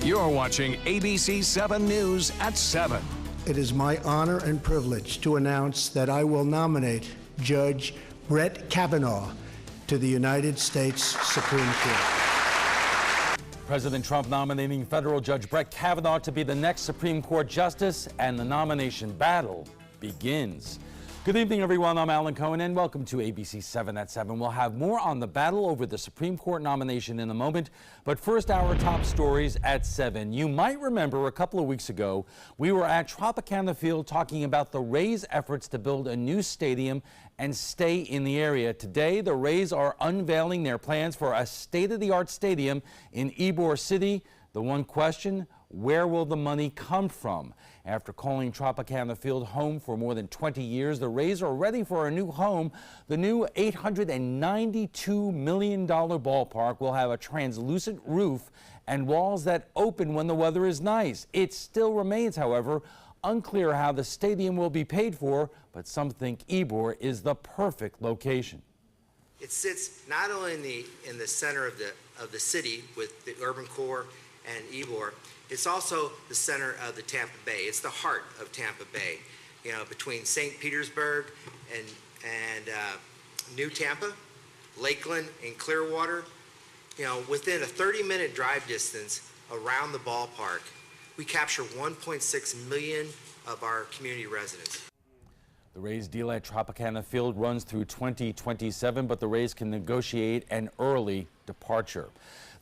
You're watching ABC7 News at 7. It is my honor and privilege to announce that I will nominate Judge Brett Kavanaugh to the United States Supreme Court. President Trump nominating federal Judge Brett Kavanaugh to be the next Supreme Court justice, and the nomination battle begins. Good evening, everyone. I'm Alan Cohen, and welcome to ABC 7 at 7. We'll have more on the battle over the Supreme Court nomination in a moment, but first, our top stories at 7. You might remember a couple of weeks ago, we were at Tropicana Field talking about the Rays' efforts to build a new stadium and stay in the area. Today, the Rays are unveiling their plans for a state-of-the-art stadium in Ybor City. The one question, where will the money come from? After calling Tropicana Field home for more than 20 years, the Rays are ready for a new home. The new $892 million ballpark will have a translucent roof and walls that open when the weather is nice. It still remains, however, unclear how the stadium will be paid for, but some think Ybor is the perfect location. It sits not only in the center of the city with the urban core and Ybor, it's also the center of the Tampa Bay. It's the heart of Tampa Bay, you know, between St. Petersburg and New Tampa, Lakeland, and Clearwater. You know, within a 30-minute drive distance around the ballpark, we capture 1.6 million of our community residents. The Rays' deal at Tropicana Field runs through 2027, but the Rays can negotiate an early departure.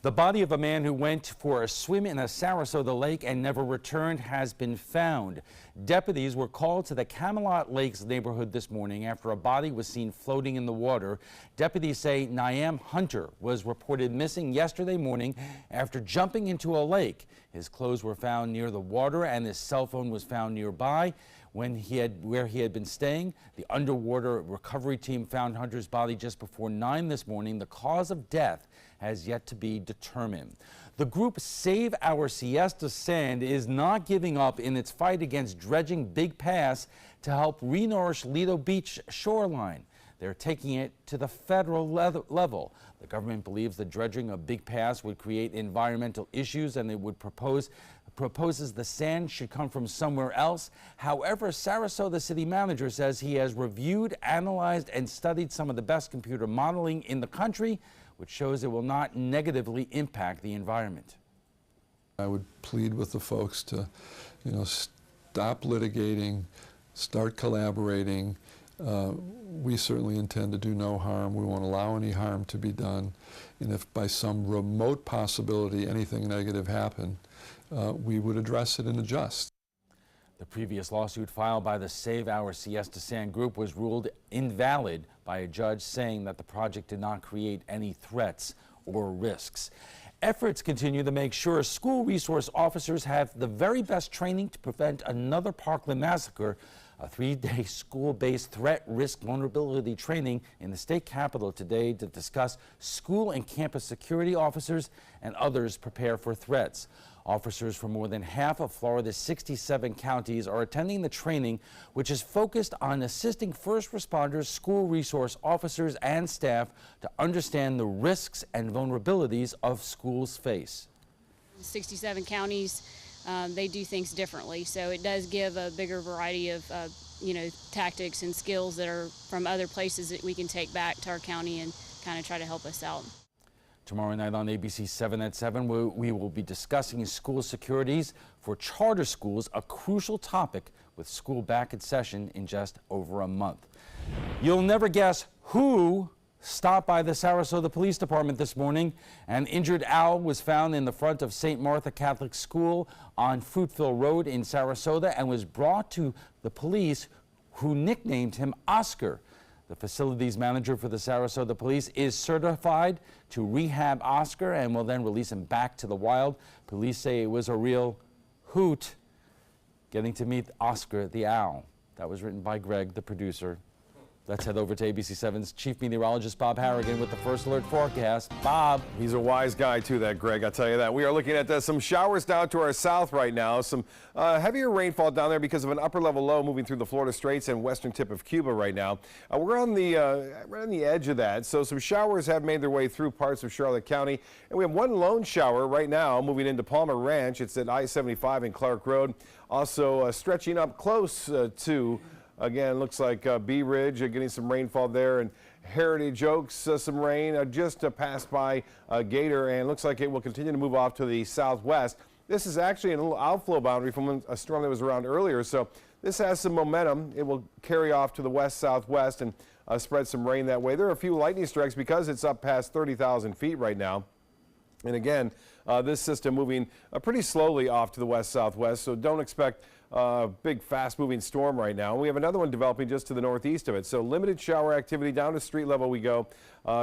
The body of a man who went for a swim in a Sarasota lake and never returned has been found. Deputies were called to the Camelot Lakes neighborhood this morning after a body was seen floating in the water. Deputies say Niam Hunter was reported missing yesterday morning after jumping into a lake. His clothes were found near the water and his cell phone was found nearby. Where he had been staying. The underwater recovery team found Hunter's body just before 9 this morning. The cause of death has yet to be determined. The group Save Our Siesta Sand is not giving up in its fight against dredging Big Pass to help renourish Lido Beach shoreline. They're taking it to the federal level. The government believes the dredging of Big Pass would create environmental issues, and it would proposes the sand should come from somewhere else. However, Sarasota city manager says he has reviewed, analyzed, and studied some of the best computer modeling in the country, which shows it will not negatively impact the environment. I would plead with the folks to, stop litigating, start collaborating. We certainly intend to do no harm. We won't allow any harm to be done. And if by some remote possibility anything negative happened, we would address it and adjust. The previous lawsuit filed by the Save Our Siesta Sand group was ruled invalid by a judge, saying that the project did not create any threats or risks. Efforts continue to make sure school resource officers have the very best training to prevent another Parkland massacre. A 3-day school-based threat risk vulnerability training in the state capitol today to discuss school and campus security officers and others prepare for threats. Officers from more than half of Florida's 67 counties are attending the training, which is focused on assisting first responders, school resource officers, and staff to understand the risks and vulnerabilities of schools face. 67 counties, they do things differently, so it does give a bigger variety of tactics and skills that are from other places that we can take back to our county and kind of try to help us out. Tomorrow night on ABC 7 at 7, we will be discussing school securities for charter schools, a crucial topic with school back in session in just over a month. You'll never guess who stopped by the Sarasota Police Department this morning. An injured owl was found in the front of St. Martha Catholic School on Fruitville Road in Sarasota and was brought to the police, who nicknamed him Oscar. The facilities manager for the Sarasota Police is certified to rehab Oscar and will then release him back to the wild. Police say it was a real hoot getting to meet Oscar the owl. That was written by Greg, the producer. Let's head over to ABC7's Chief Meteorologist Bob Harrigan with the First Alert forecast. Bob. He's a wise guy too, that Greg, I'll tell you that. We are looking at some showers down to our south right now. Some heavier rainfall down there because of an upper level low moving through the Florida Straits and western tip of Cuba right now. We're on the right on the edge of that, so some showers have made their way through parts of Charlotte County. And we have one lone shower right now moving into Palmer Ranch. It's at I-75 and Clark Road. Also stretching up close to, again, looks like Bee Ridge, getting some rainfall there, and Heritage Oaks, some rain just passed by Gator, and looks like it will continue to move off to the southwest. This is actually a little outflow boundary from a storm that was around earlier, so this has some momentum. It will carry off to the west-southwest and spread some rain that way. There are a few lightning strikes because it's up past 30,000 feet right now. And again, this system moving pretty slowly off to the west-southwest, so don't expect big fast-moving storm right now. We have another one developing just to the northeast of it, so limited shower activity. Down to street level we go.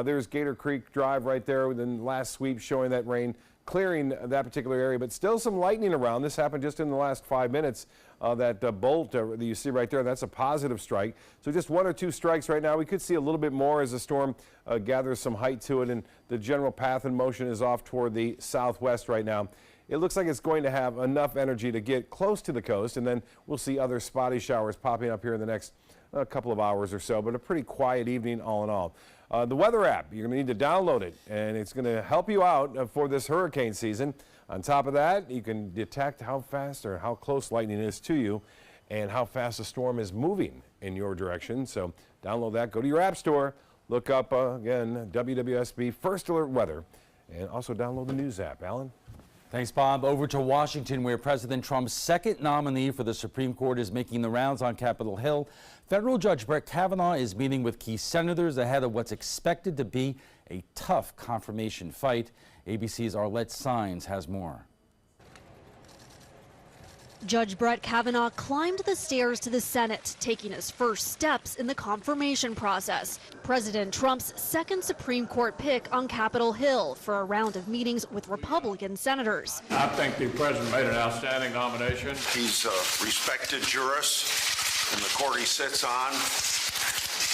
There's Gator Creek Drive right there with the last sweep showing that rain clearing that particular area, but still some lightning around. This happened just in the last 5 minutes. That bolt that you see right there, that's a positive strike. So just one or two strikes right now. We could see a little bit more as the storm gathers some height to it, and the general path and motion is off toward the southwest right now. It looks like it's going to have enough energy to get close to the coast, and then we'll see other spotty showers popping up here in the next couple of hours or so, but a pretty quiet evening all in all. The weather app, you're going to need to download it, and it's going to help you out for this hurricane season. On top of that, you can detect how fast or how close lightning is to you and how fast a storm is moving in your direction. So download that, go to your app store, look up, again, WWSB First Alert Weather, and also download the news app. Alan? Thanks, Bob. Over to Washington, where President Trump's second nominee for the Supreme Court is making the rounds on Capitol Hill. Federal Judge Brett Kavanaugh is meeting with key senators ahead of what's expected to be a tough confirmation fight. ABC's Arlette Saenz has more. Judge Brett Kavanaugh climbed the stairs to the Senate, taking his first steps in the confirmation process. President Trump's second Supreme Court pick on Capitol Hill for a round of meetings with Republican senators. I think the president made an outstanding nomination. He's a respected jurist in the court he sits on.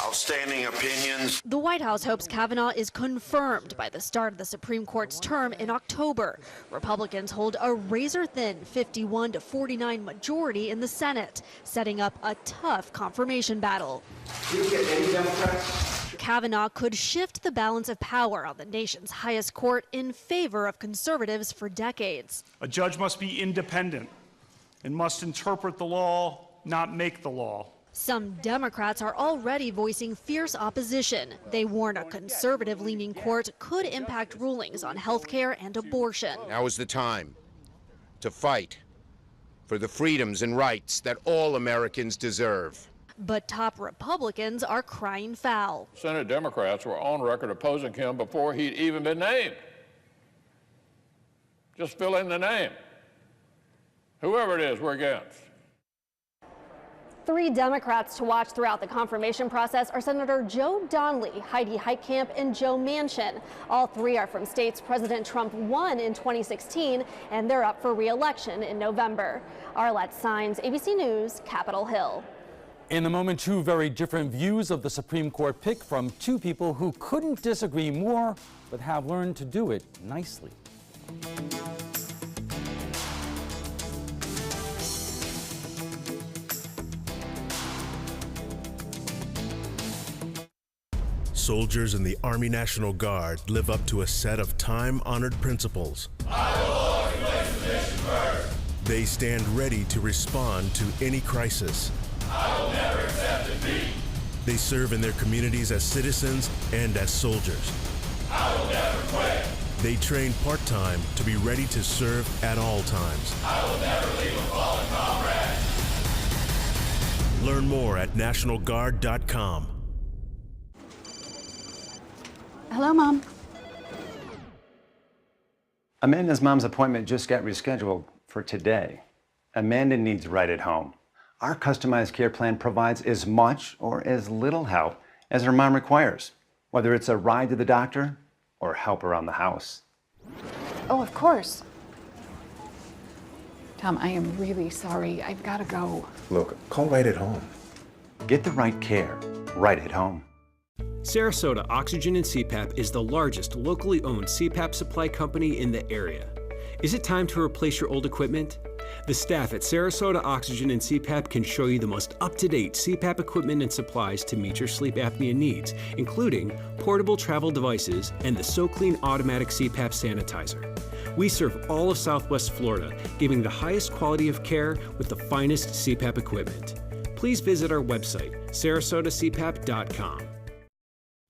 Outstanding opinions. The White House hopes Kavanaugh is confirmed by the start of the Supreme Court's term in October. Republicans hold a razor-thin 51-49 majority in the Senate, setting up a tough confirmation battle. Kavanaugh could shift the balance of power on the nation's highest court in favor of conservatives for decades. A judge must be independent and must interpret the law, not make the law. Some Democrats are already voicing fierce opposition. They warn a conservative-leaning court could impact rulings on health care and abortion. Now is the time to fight for the freedoms and rights that all Americans deserve. But top Republicans are crying foul. Senate Democrats were on record opposing him before he'd even been named. Just fill in the name. Whoever it is, we're against. Three Democrats to watch throughout the confirmation process are Senator Joe Donnelly, Heidi Heitkamp, and Joe Manchin. All three are from states President Trump won in 2016, and they're up for re-election in November. Arlette Saenz, ABC News, Capitol Hill. In the moment, two very different views of the Supreme Court pick from two people who couldn't disagree more, but have learned to do it nicely. Soldiers in the Army National Guard live up to a set of time-honored principles. I will always place the mission first. They stand ready to respond to any crisis. I will never accept defeat. They serve in their communities as citizens and as soldiers. I will never quit. They train part-time to be ready to serve at all times. I will never leave a fallen comrade. Learn more at NationalGuard.com. Hello, Mom. Amanda's mom's appointment just got rescheduled for today. Amanda needs right at home. Our customized care plan provides as much or as little help as her mom requires, whether it's a ride to the doctor or help around the house. Oh, of course. Tom, I am really sorry. I've got to go. Look, call right at home. Get the right care right at home. Sarasota Oxygen and CPAP is the largest locally owned CPAP supply company in the area. Is it time to replace your old equipment? The staff at Sarasota Oxygen and CPAP can show you the most up-to-date CPAP equipment and supplies to meet your sleep apnea needs, including portable travel devices and the SoClean automatic CPAP sanitizer. We serve all of Southwest Florida, giving the highest quality of care with the finest CPAP equipment. Please visit our website, sarasotacpap.com.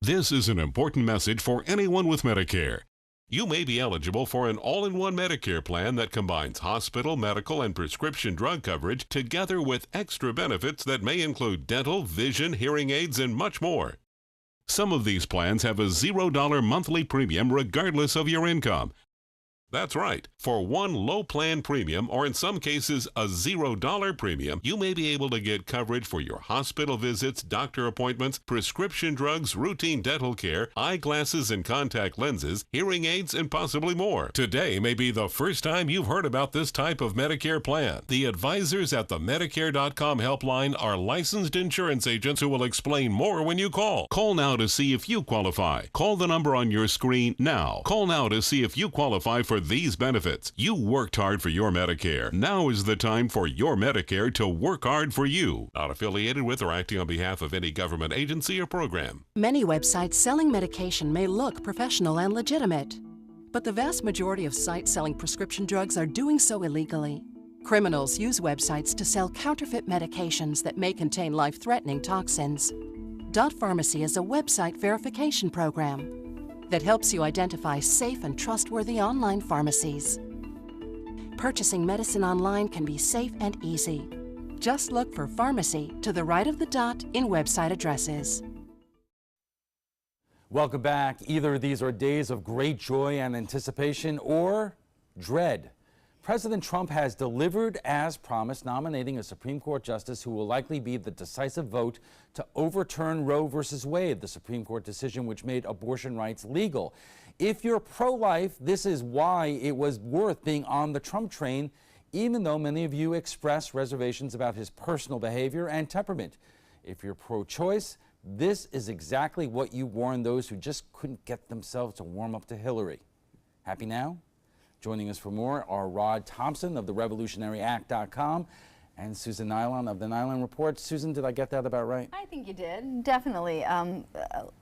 This is an important message for anyone with Medicare. You may be eligible for an all-in-one Medicare plan that combines hospital, medical, and prescription drug coverage together with extra benefits that may include dental, vision, hearing aids, and much more. Some of these plans have a $0 monthly premium regardless of your income. That's right. For one low plan premium, or in some cases a $0 premium, you may be able to get coverage for your hospital visits, doctor appointments, prescription drugs, routine dental care, eyeglasses and contact lenses, hearing aids, and possibly more. Today may be the first time you've heard about this type of Medicare plan. The advisors at the Medicare.com helpline are licensed insurance agents who will explain more when you call. Call now to see if you qualify. Call the number on your screen now. Call now to see if you qualify for these benefits. You worked hard for your Medicare. Now is the time for your Medicare to work hard for you. Not affiliated with or acting on behalf of any government agency or program. Many websites selling medication may look professional and legitimate, but the vast majority of sites selling prescription drugs are doing so illegally. Criminals use websites to sell counterfeit medications that may contain life-threatening toxins. Dot Pharmacy is a website verification program that helps you identify safe and trustworthy online pharmacies. Purchasing medicine online can be safe and easy. Just look for pharmacy to the right of the dot in website addresses. Welcome back. Either these are days of great joy and anticipation or dread. President Trump has delivered as promised, nominating a Supreme Court justice who will likely be the decisive vote to overturn Roe v. Wade, the Supreme Court decision which made abortion rights legal. If you're pro-life, this is why it was worth being on the Trump train, even though many of you express reservations about his personal behavior and temperament. If you're pro-choice, this is exactly what you warned those who just couldn't get themselves to warm up to Hillary. Happy now? Joining us for more are Rod Thompson of the RevolutionaryAct.com and Susan Nylon of the Nylon Report. Susan, did I get that about right? I think you did, definitely. A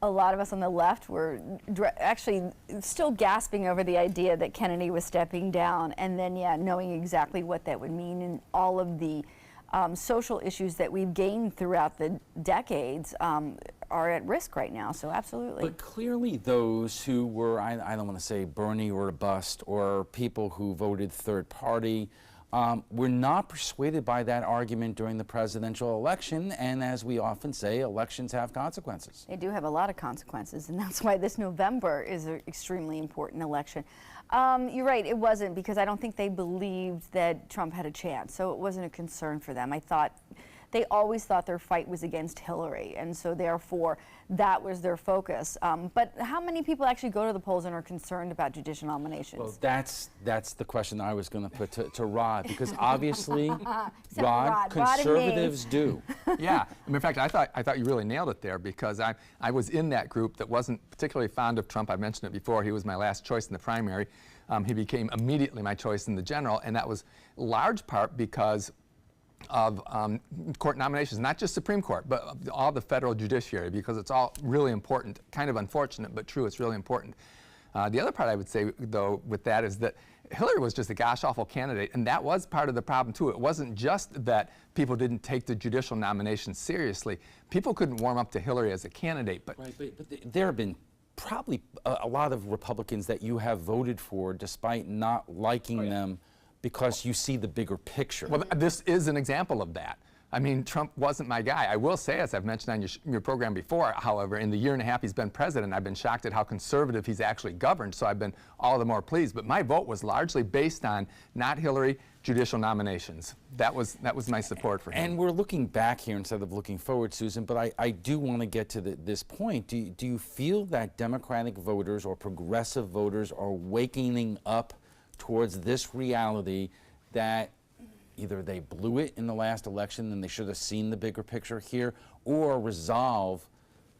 lot of us on the left were actually still gasping over the idea that Kennedy was stepping down, and then, yeah, knowing exactly what that would mean and all of the social issues that we've gained throughout the decades are at risk right now, so absolutely. But clearly those who were, I don't want to say Bernie or a bust, or people who voted third party, were not persuaded by that argument during the presidential election, and as we often say, elections have consequences. They do have a lot of consequences, and that's why this November is an extremely important election. You're right, it wasn't, because I don't think they believed that Trump had a chance, so it wasn't a concern for them. They always thought their fight was against Hillary, and so therefore that was their focus. But how many people actually go to the polls and are concerned about judicial nominations? Well, that's the question I was going to put to Rod, because obviously, Rod, conservatives do. Yeah, in fact, I thought you really nailed it there, because I was in that group that wasn't particularly fond of Trump. I mentioned it before. He was my last choice in the primary. He became immediately my choice in the general, and that was large part because of court nominations, not just Supreme Court, but all the federal judiciary, because it's all really important, kind of unfortunate, but true, it's really important. The other part I would say, though, with that is that Hillary was just a gosh-awful candidate, and that was part of the problem, too. It wasn't just that people didn't take the judicial nomination seriously. People couldn't warm up to Hillary as a candidate. But there have been probably a lot of Republicans that you have voted for despite not liking them, because you see the bigger picture. Well, this is an example of that. I mean, Trump wasn't my guy. I will say, as I've mentioned on your program before, however, in the year and a half he's been president, I've been shocked at how conservative he's actually governed, so I've been all the more pleased. But my vote was largely based on not Hillary, judicial nominations. That was my support for him. And we're looking back here instead of looking forward, Susan, but I do want to get to this point. Do you feel that Democratic voters or progressive voters are waking up towards this reality that either they blew it in the last election and they should have seen the bigger picture here, or resolve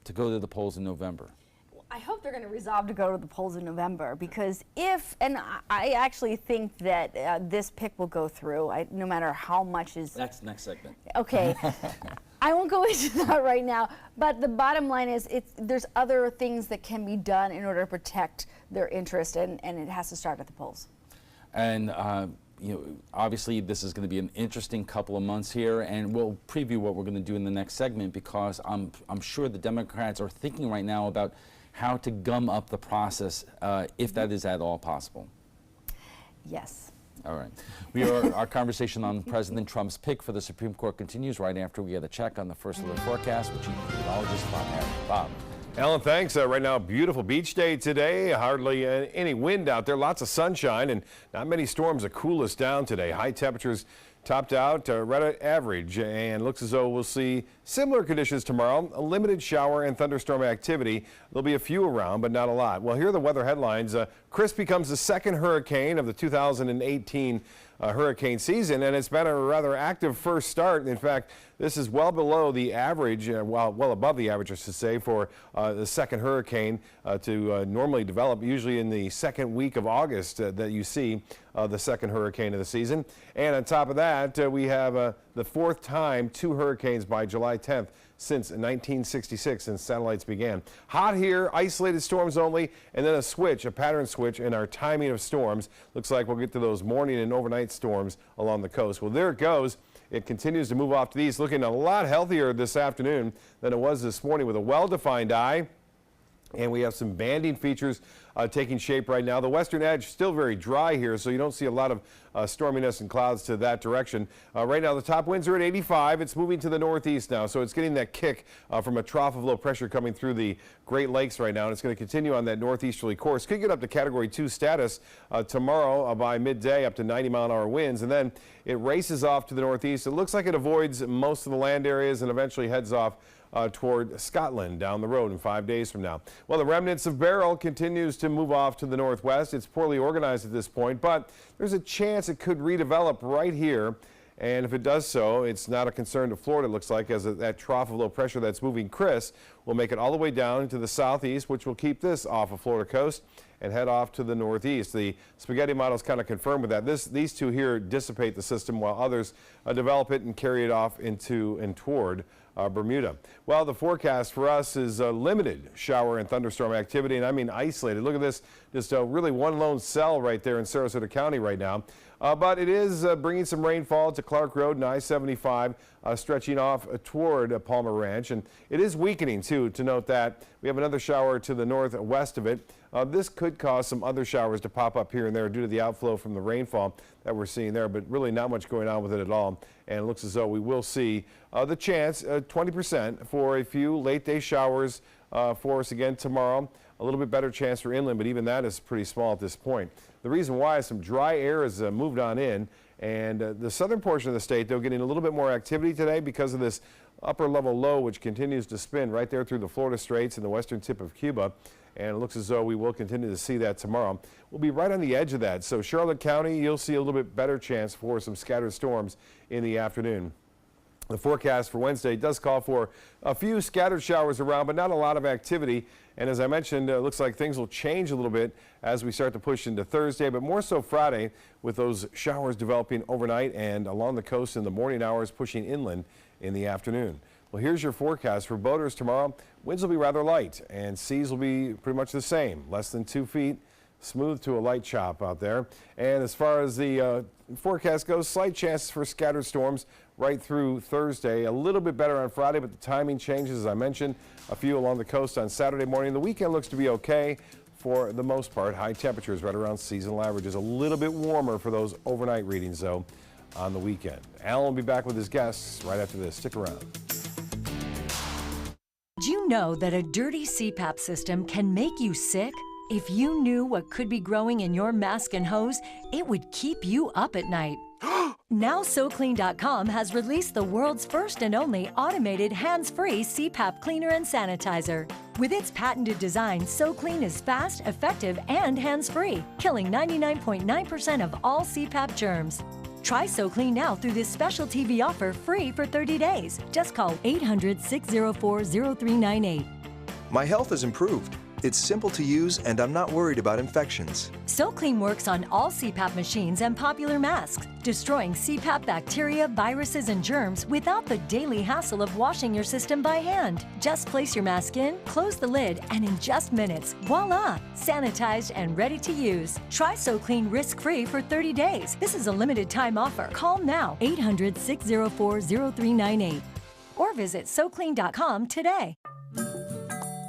to go to the polls in November? I hope they're going to resolve to go to the polls in November, because and I actually think that this pick will go through, no matter how much is... That's next segment. Okay. I won't go into that right now, but the bottom line is there's other things that can be done in order to protect their interest, and it has to start at the polls. And you know, obviously this is going to be an interesting couple of months here, and we'll preview what we're going to do in the next segment, because I'm sure the Democrats are thinking right now about how to gum up the process, if that is at all possible. Yes. All right. Our conversation on President Trump's pick for the Supreme Court continues right after we get a check on the first alert forecast, which meteorologist Bob Harris. Bob. Alan, thanks. Right now, beautiful beach day today. Hardly any wind out there. Lots of sunshine and not many storms to cool us down today. High temperatures topped out right at average, and looks as though we'll see similar conditions tomorrow. A limited shower and thunderstorm activity. There'll be a few around, but not a lot. Well, here are the weather headlines. Chris becomes the second hurricane of the 2018 hurricane season, and it's been a rather active first start. In fact, this is well below the average, well above the average, I should say, for the second hurricane to normally develop, usually in the second week of August that you see the second hurricane of the season. And on top of that, we have the fourth time 2 hurricanes by July 10th since 1966, since satellites began. Hot here, isolated storms only, and then a pattern switch in our timing of storms. Looks like we'll get to those morning and overnight storms along the coast. Well, there it goes. It continues to move off to the east, looking a lot healthier this afternoon than it was this morning, with a well-defined eye. And we have some banding features taking shape right now. The western edge still very dry here, so you don't see a lot of storminess and clouds to that direction. Right now, the top winds are at 85. It's moving to the northeast now, so it's getting that kick from a trough of low pressure coming through the Great Lakes right now, and it's going to continue on that northeasterly course. Could get up to Category 2 status tomorrow by midday, up to 90-mile-an-hour winds, and then it races off to the northeast. It looks like it avoids most of the land areas and eventually heads off toward Scotland down the road in 5 days from now. Well, the remnants of Beryl continues to move off to the northwest. It's poorly organized at this point, but there's a chance it could redevelop right here. And if it does so, it's not a concern to Florida, it looks like, as that trough of low pressure that's moving Chris will make it all the way down into the southeast, which will keep this off of Florida coast and head off to the northeast. The spaghetti models kind of confirm with that. These two here dissipate the system, while others develop it and carry it off into and toward Bermuda. Well, the forecast for us is limited shower and thunderstorm activity, and I mean isolated. Look at this, just really one lone cell right there in Sarasota County right now. But it is bringing some rainfall to Clark Road and I-75, stretching off toward Palmer Ranch. And it is weakening, too, to note that we have another shower to the northwest of it. This could cause some other showers to pop up here and there due to the outflow from the rainfall that we're seeing there, but really not much going on with it at all. And it looks as though we will see the chance, 20%, for a few late-day showers for us again tomorrow. A little bit better chance for inland, but even that is pretty small at this point. The reason why is some dry air has moved on in, and the southern portion of the state, though, getting a little bit more activity today because of this upper-level low, which continues to spin right there through the Florida Straits and the western tip of Cuba. And it looks as though we will continue to see that tomorrow. We'll be right on the edge of that. So Charlotte County, you'll see a little bit better chance for some scattered storms in the afternoon. The forecast for Wednesday does call for a few scattered showers around, but not a lot of activity. And as I mentioned, it looks like things will change a little bit as we start to push into Thursday, but more so Friday, with those showers developing overnight and along the coast in the morning hours, pushing inland in the afternoon. Well, here's your forecast for boaters tomorrow. Winds will be rather light, and seas will be pretty much the same, less than 2 feet. Smooth to a light chop out there. And as far as the forecast goes, slight chances for scattered storms right through Thursday. A little bit better on Friday, but the timing changes, as I mentioned. A few along the coast on Saturday morning. The weekend looks to be okay for the most part. High temperatures right around seasonal averages. A little bit warmer for those overnight readings, though, on the weekend. Alan will be back with his guests right after this. Stick around. Did you know that a dirty CPAP system can make you sick? If you knew what could be growing in your mask and hose, it would keep you up at night. Now SoClean.com has released the world's first and only automated hands-free CPAP cleaner and sanitizer. With its patented design, SoClean is fast, effective, and hands-free, killing 99.9% of all CPAP germs. Try So Clean now through this special TV offer free for 30 days. Just call 800-604-0398. My health has improved. It's simple to use, and I'm not worried about infections. So Clean works on all CPAP machines and popular masks, destroying CPAP bacteria, viruses, and germs without the daily hassle of washing your system by hand. Just place your mask in, close the lid, and in just minutes, voila, sanitized and ready to use. Try So Clean risk-free for 30 days. This is a limited time offer. Call now, 800-604-0398, or visit SoClean.com today.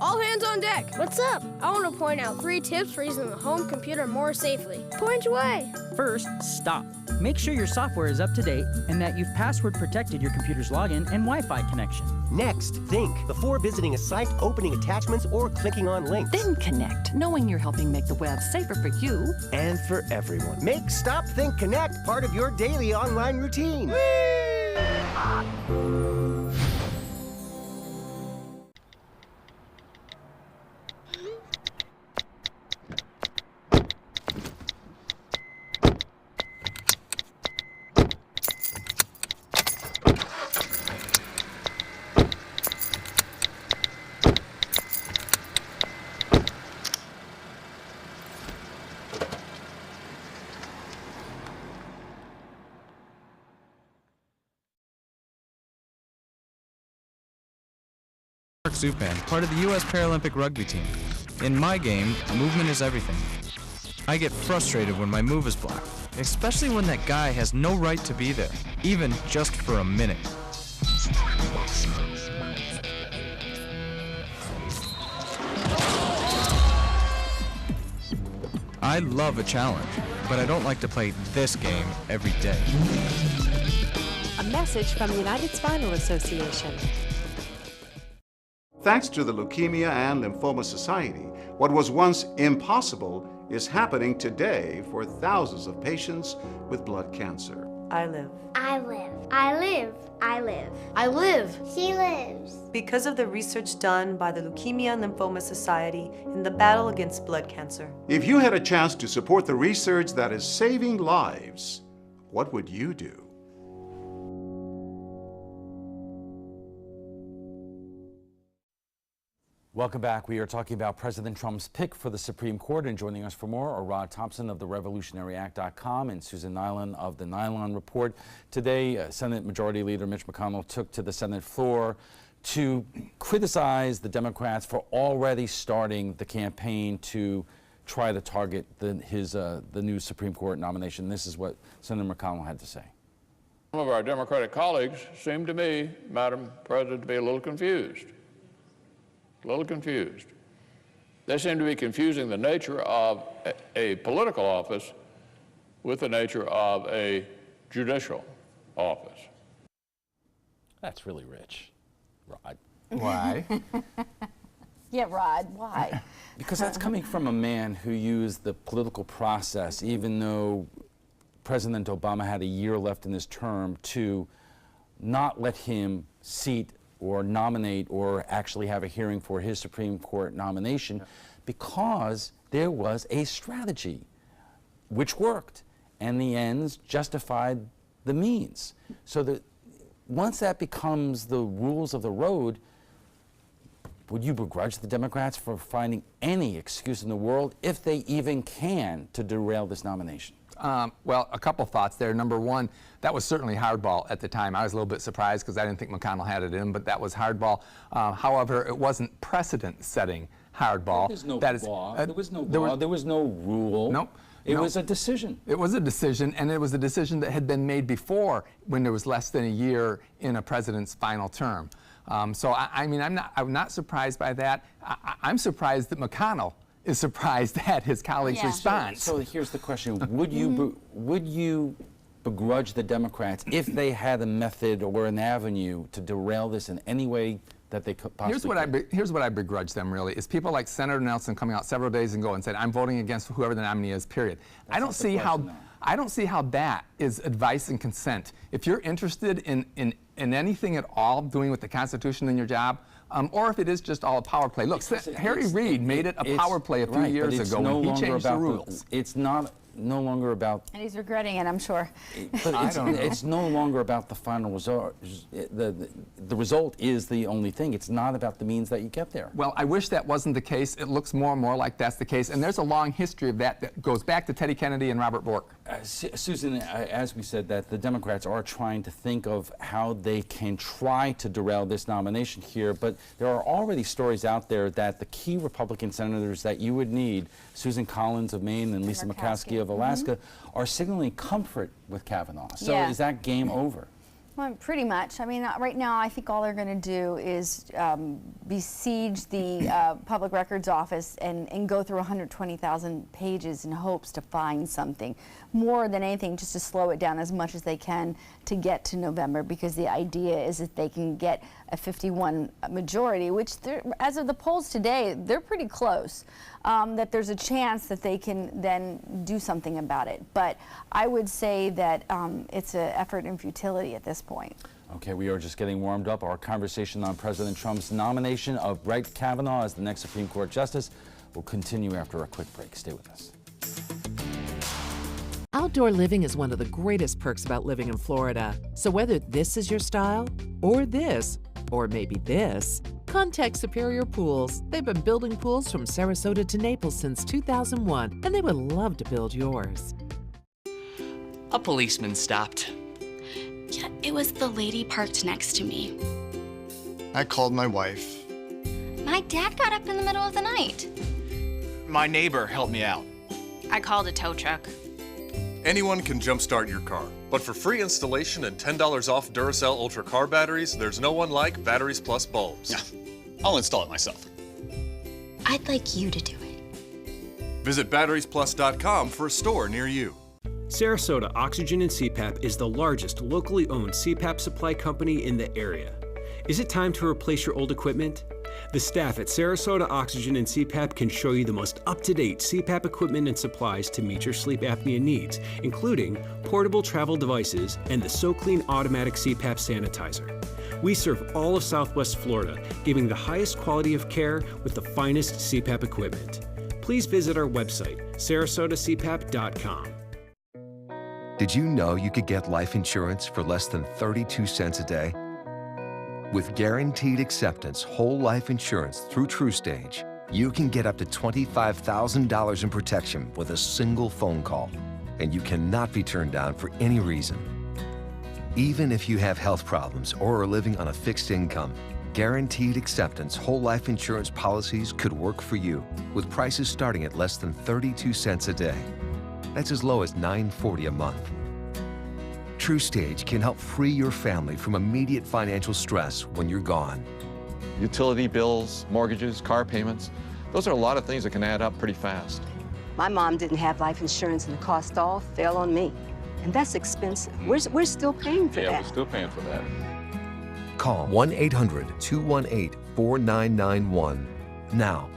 All hands on deck. What's up? I want to point out 3 tips for using the home computer more safely. Point away. First, stop. Make sure your software is up to date and that you've password protected your computer's login and Wi-Fi connection. Next, think before visiting a site, opening attachments, or clicking on links. Then connect, knowing you're helping make the web safer for you and for everyone. Make Stop, Think, Connect part of your daily online routine. Zupan, part of the U.S. Paralympic rugby team. In my game, movement is everything. I get frustrated when my move is blocked, especially when that guy has no right to be there, even just for a minute. I love a challenge, but I don't like to play this game every day. A message from the United Spinal Association. Thanks to the Leukemia and Lymphoma Society, what was once impossible is happening today for thousands of patients with blood cancer. I live. I live. I live. I live. I live. She lives. Because of the research done by the Leukemia and Lymphoma Society in the battle against blood cancer. If you had a chance to support the research that is saving lives, what would you do? Welcome back. We are talking about President Trump's pick for the Supreme Court, and joining us for more are Rod Thompson of the RevolutionaryAct.com and Susan Nyland of the Nylon Report. Today, Senate Majority Leader Mitch McConnell took to the Senate floor to criticize the Democrats for already starting the campaign to try to target the new Supreme Court nomination. This is what Senator McConnell had to say. Some of our Democratic colleagues seem to me, Madam President, to be a little confused. They seem to be confusing the nature of a political office with the nature of a judicial office. That's really rich, Rod. Why? Yeah, Rod, why? Because that's coming from a man who used the political process, even though President Obama had a year left in his term, to not let him seat or nominate or actually have a hearing for his Supreme Court nomination, because there was a strategy which worked, and the ends justified the means. So that once that becomes the rules of the road, would you begrudge the Democrats for finding any excuse in the world, if they even can, to derail this nomination? Well, a couple thoughts there. Number one, that was certainly hardball at the time. I was a little bit surprised because I didn't think McConnell had it in, but that was hardball. However, it wasn't precedent-setting hardball. There was no law. There was no law. There was no rule. Nope. It was a decision. It was a decision, and it was a decision that had been made before, when there was less than a year in a president's final term. So I mean, I'm not surprised by that. I'm surprised that McConnell is surprised at his colleague's response. So here's the question: would you begrudge the Democrats if they had a method or an avenue to derail this in any way that they could possibly? Here's what I begrudge them, really, is people like Senator Nelson coming out several days ago and said, "I'm voting against whoever the nominee is." Period. I don't see how that is advice and consent. If you're interested in anything at all doing with the Constitution in your job, or if it is just all a power play. Look, Harry Reid made it a power play a few years ago when he changed the rules. It's not no longer about. And he's regretting it, I'm sure. But it's no longer about the final result. The result is the only thing. It's not about the means that you get there. Well, I wish that wasn't the case. It looks more and more like that's the case. And there's a long history of that goes back to Teddy Kennedy and Robert Bork. Susan, as we said, that the Democrats are trying to think of how they can try to derail this nomination here, but there are already stories out there that the key Republican senators that you would need, Susan Collins of Maine and Lisa Murkowski of Alaska, are signaling comfort with Kavanaugh. So is that game over? Well, pretty much. I mean, right now, I think all they're going to do is besiege the Public Records Office and go through 120,000 pages in hopes to find something. More than anything, just to slow it down as much as they can to get to November, because the idea is that they can get a 51 majority, which, as of the polls today, they're pretty close, that there's a chance that they can then do something about it. But I would say that it's an effort in futility at this point. Okay, we are just getting warmed up. Our conversation on President Trump's nomination of Brett Kavanaugh as the next Supreme Court Justice will continue after a quick break. Stay with us. Outdoor living is one of the greatest perks about living in Florida. So whether this is your style, or this, or maybe this, contact Superior Pools. They've been building pools from Sarasota to Naples since 2001, and they would love to build yours. A policeman stopped. Yeah, it was the lady parked next to me. I called my wife. My dad got up in the middle of the night. My neighbor helped me out. I called a tow truck. Anyone can jumpstart your car, but for free installation and $10 off Duracell Ultra car batteries, there's no one like Batteries Plus bulbs. I'll install it myself. I'd like you to do it. Visit batteriesplus.com for a store near you. Sarasota Oxygen and CPAP is the largest locally owned CPAP supply company in the area. Is it time to replace your old equipment? The staff at Sarasota Oxygen and CPAP can show you the most up-to-date CPAP equipment and supplies to meet your sleep apnea needs, including portable travel devices and the SoClean automatic CPAP sanitizer. We serve all of Southwest Florida, giving the highest quality of care with the finest CPAP equipment. Please visit our website, sarasotacpap.com. Did you know you could get life insurance for less than 32 cents a day? With guaranteed acceptance whole life insurance through TruStage, you can get up to $25,000 in protection with a single phone call, and you cannot be turned down for any reason. Even if you have health problems or are living on a fixed income, guaranteed acceptance whole life insurance policies could work for you, with prices starting at less than 32 cents a day. That's as low as $9.40 a month. TruStage can help free your family from immediate financial stress when you're gone. Utility bills, mortgages, car payments, those are a lot of things that can add up pretty fast. My mom didn't have life insurance and the cost all fell on me. And that's expensive. We're still paying for that. Yeah, we're still paying for that. Call 1-800-218-4991 now.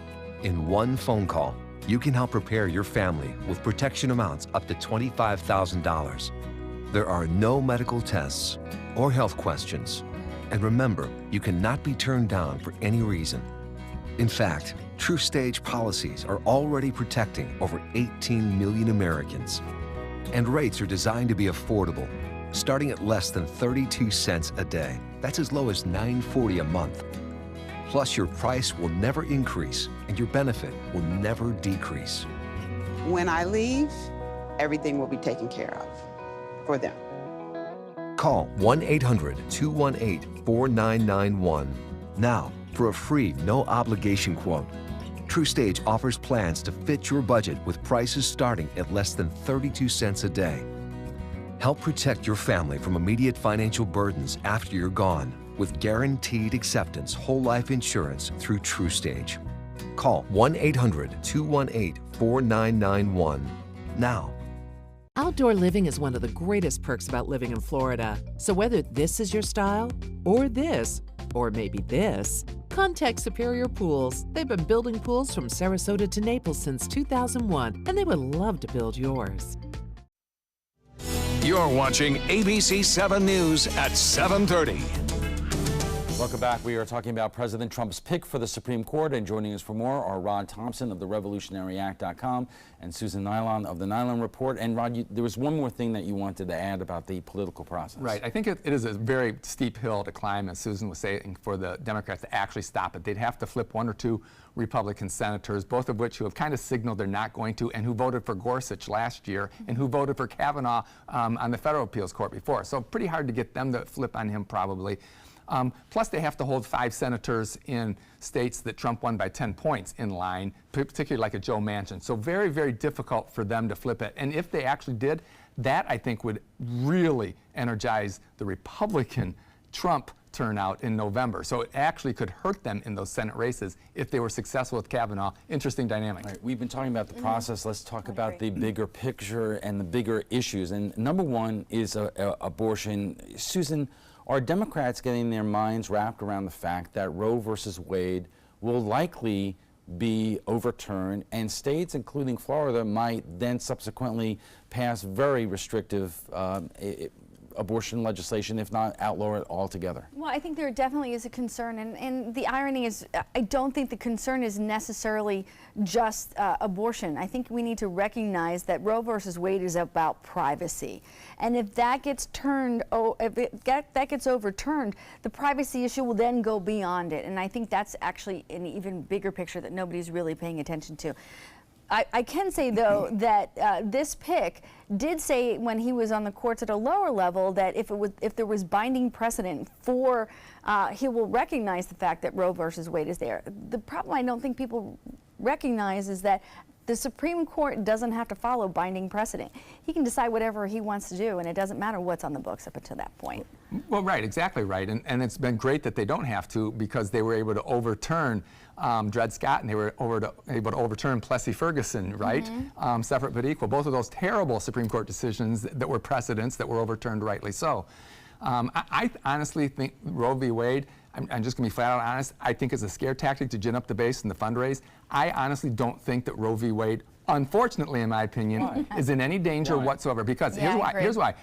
In one phone call, you can help prepare your family with protection amounts up to $25,000. There are no medical tests or health questions. And remember, you cannot be turned down for any reason. In fact, TruStage policies are already protecting over 18 million Americans. And rates are designed to be affordable, starting at less than 32 cents a day. That's as low as $9.40 a month. Plus, your price will never increase and your benefit will never decrease. When I leave, everything will be taken care of for them. Call 1-800-218-4991 now for a free, no-obligation quote. TruStage offers plans to fit your budget with prices starting at less than 32 cents a day. Help protect your family from immediate financial burdens after you're gone with guaranteed acceptance whole life insurance through TruStage. Call 1-800-218-4991 now. Outdoor living is one of the greatest perks about living in Florida. So whether this is your style, or this, or maybe this, contact Superior Pools. They've been building pools from Sarasota to Naples since 2001, and they would love to build yours. You're watching ABC7 News at 7:30. Welcome back. We are talking about President Trump's pick for the Supreme Court, and joining us for more are Rod Thompson of the RevolutionaryAct.com and Susan Nylon of the Nylon Report. And Rod, there was one more thing that you wanted to add about the political process. Right. I think it is a very steep hill to climb, as Susan was saying, for the Democrats to actually stop it. They'd have to flip one or two Republican senators, both of which who have kind of signaled they're not going to, and who voted for Gorsuch last year, and who voted for Kavanaugh on the federal appeals court before. So pretty hard to get them to flip on him, probably. Plus, they have to hold 5 senators in states that Trump won by 10 points in line, particularly like a Joe Manchin. So very, very difficult for them to flip it. And if they actually did, that I think would really energize the Republican Trump turnout in November. So it actually could hurt them in those Senate races if they were successful with Kavanaugh. Interesting dynamic. Right, we've been talking about the process. Let's talk about the bigger picture and the bigger issues. And number one is abortion. Susan, are Democrats getting their minds wrapped around the fact that Roe versus Wade will likely be overturned, and states, including Florida, might then subsequently pass very restrictive abortion legislation, if not outlaw it altogether? Well, I think there definitely is a concern, and the irony is I don't think the concern is necessarily just abortion. I think we need to recognize that Roe versus Wade is about privacy, and if that gets that gets overturned, the privacy issue will then go beyond it, and I think that's actually an even bigger picture that nobody's really paying attention to. I can say, though, that this pick did say when he was on the courts at a lower level that if there was binding precedent for, he will recognize the fact that Roe versus Wade is there. The problem I don't think people recognize is that the Supreme Court doesn't have to follow binding precedent. He can decide whatever he wants to do, and it doesn't matter what's on the books up until that point. Well, right, exactly right. And it's been great that they don't have to, because they were able to overturn Dred Scott, and they were able to overturn Plessy Ferguson, right? Separate but equal. Both of those terrible Supreme Court decisions that were precedents that were overturned, rightly so. I honestly think Roe v. Wade, I'm just going to be flat out honest, I think it's a scare tactic to gin up the base and the fundraise. I honestly don't think that Roe v. Wade, unfortunately in my opinion, is in any danger whatsoever. Because here's why.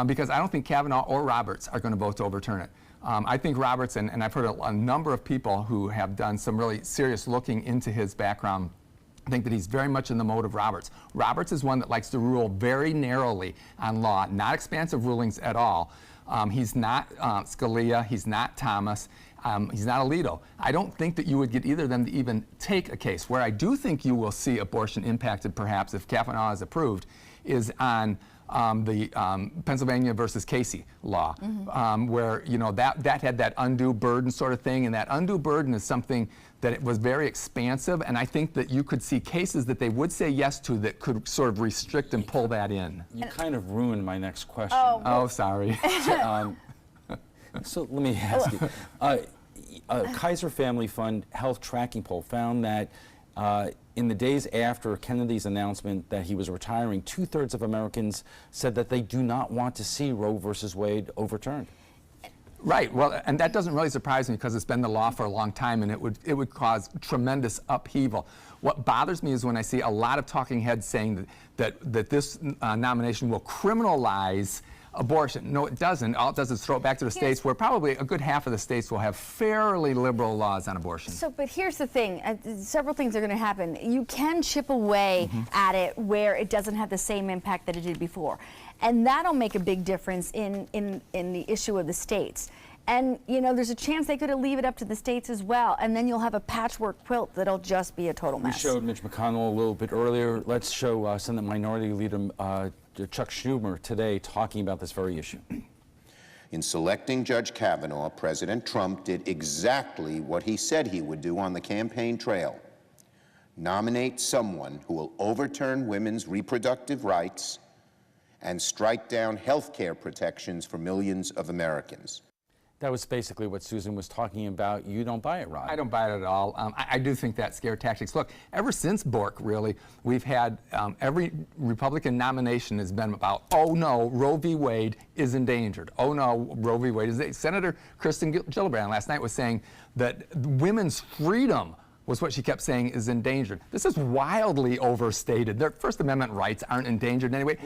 Because I don't think Kavanaugh or Roberts are going to vote to overturn it. I think Roberts, and I've heard a number of people who have done some really serious looking into his background, I think that he's very much in the mode of Roberts. Roberts is one that likes to rule very narrowly on law, not expansive rulings at all. He's not Scalia, he's not Thomas, he's not Alito. I don't think that you would get either of them to even take a case. Where I do think you will see abortion impacted, perhaps, if Kavanaugh is approved, is on the Pennsylvania versus Casey law, where that had that undue burden sort of thing, and that undue burden is something that it was very expansive, and I think that you could see cases that they would say yes to that could sort of restrict and pull that in. You kind of ruined my next question. Oh, sorry. So let me ask you. Kaiser Family Fund health tracking poll found that in the days after Kennedy's announcement that he was retiring, 2/3 of Americans said that they do not want to see Roe versus Wade overturned. Right. Well, and that doesn't really surprise me, because it's been the law for a long time, and it would cause tremendous upheaval. What bothers me is when I see a lot of talking heads saying that this nomination will criminalize abortion. No, it doesn't. All it does is throw it back to the states, where probably a good half of the states will have fairly liberal laws on abortion. So, but here's the thing. Several things are going to happen. You can chip away at it where it doesn't have the same impact that it did before. And that'll make a big difference in the issue of the states. And, there's a chance they could leave it up to the states as well. And then you'll have a patchwork quilt that'll just be a total mess. We showed Mitch McConnell a little bit earlier. Let's show Senate Minority Leader Chuck Schumer today talking about this very issue. In selecting Judge Kavanaugh, President Trump did exactly what he said he would do on the campaign trail: nominate someone who will overturn women's reproductive rights and strike down health care protections for millions of Americans. That was basically what Susan was talking about. You don't buy it, Rod. I don't buy it at all. I do think that scare tactics. Look, ever since Bork, really, we've had every Republican nomination has been about, oh no, Roe v. Wade is endangered. Oh no, Roe v. Wade is endangered. Senator Kirsten Gillibrand last night was saying that women's freedom was what she kept saying is endangered. This is wildly overstated. Their First Amendment rights aren't endangered in any way.